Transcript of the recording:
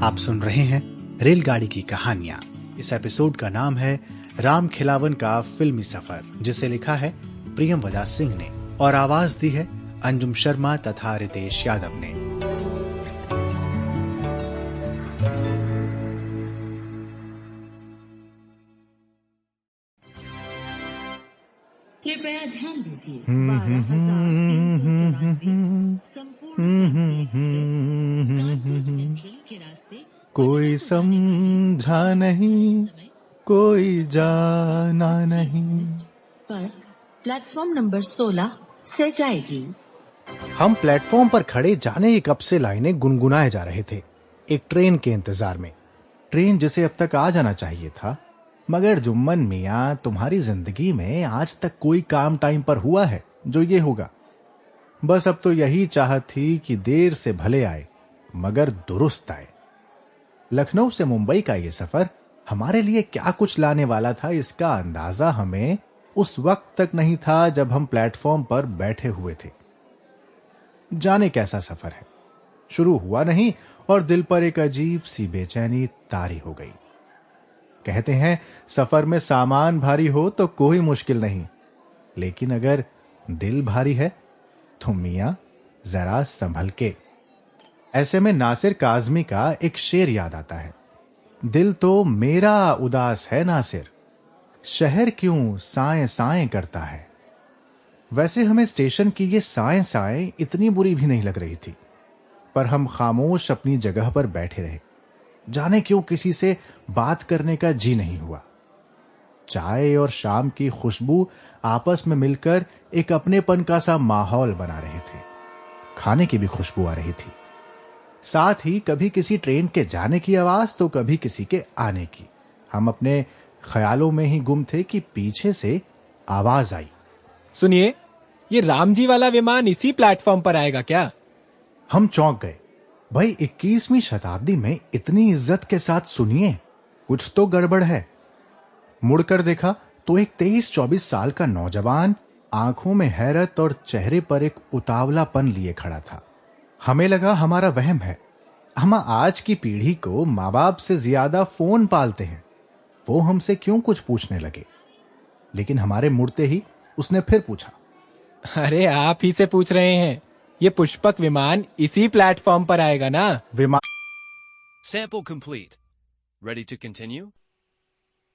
आप सुन रहे हैं रेलगाड़ी की कहानियां। इस एपिसोड का नाम है राम खिलावन का फिल्मी सफर, जिसे लिखा है प्रियमवदा सिंह ने और आवाज दी है अंजुम शर्मा तथा रितेश यादव ने। कृपया ध्यान दीजिए। कोई समझा नहीं, कोई जाना नहीं। पर प्लेटफॉर्म नंबर 16 से जाएगी। हम प्लेटफॉर्म पर खड़े जाने कब से लाइनें गुनगुनाए जा रहे थे, एक ट्रेन के इंतजार में। ट्रेन जिसे अब तक आ जाना चाहिए था। मगर जुम्मन मियां, तुम्हारी जिंदगी में आज तक कोई काम टाइम पर हुआ है जो ये होगा? बस अब तो यही चाहत थी कि देर से भले आए मगर दुरुस्त आए। लखनऊ से मुंबई का ये सफर हमारे लिए क्या कुछ लाने वाला था, इसका अंदाजा हमें उस वक्त तक नहीं था जब हम प्लेटफॉर्म पर बैठे हुए थे। जाने कैसा सफर है, शुरू हुआ नहीं और दिल पर एक अजीब सी बेचैनी तारी हो गई। कहते हैं सफर में सामान भारी हो तो कोई मुश्किल नहीं, लेकिन अगर दिल भारी है तो मियां जरा संभल के। ऐसे में नासिर काज़मी का एक शेर याद आता है, दिल तो मेरा उदास है नासिर, शहर क्यों साएं साएं करता है। वैसे हमें स्टेशन की ये साएं साएं इतनी बुरी भी नहीं लग रही थी, पर हम खामोश अपनी जगह पर बैठे रहे। जाने क्यों किसी से बात करने का जी नहीं हुआ। चाय और शाम की खुशबू आपस में मिलकर एक अपनेपन का सा माहौल बना रहे थे। खाने की भी खुशबू आ रही थी, साथ ही कभी किसी ट्रेन के जाने की आवाज तो कभी किसी के आने की। हम अपने ख्यालों में ही गुम थे कि पीछे से आवाज आई, सुनिए, ये रामजी वाला विमान इसी प्लेटफॉर्म पर आएगा क्या? हम चौंक गए। भाई 21वीं शताब्दी में इतनी इज्जत के साथ सुनिए, कुछ तो गड़बड़ है। मुड़कर देखा तो एक 23-24 साल का नौजवान आंखों में हैरत और चेहरे पर एक उतावलापन लिए खड़ा था। हमें लगा हमारा वहम है। हम आज की पीढ़ी को माँ बाप से ज्यादा फोन पालते हैं, वो हमसे क्यों कुछ पूछने लगे। लेकिन हमारे मुड़ते ही उसने फिर पूछा, अरे आप ही से पूछ रहे हैं, ये पुष्पक विमान इसी प्लेटफॉर्म पर आएगा ना? विमान Sample complete. Ready to continue?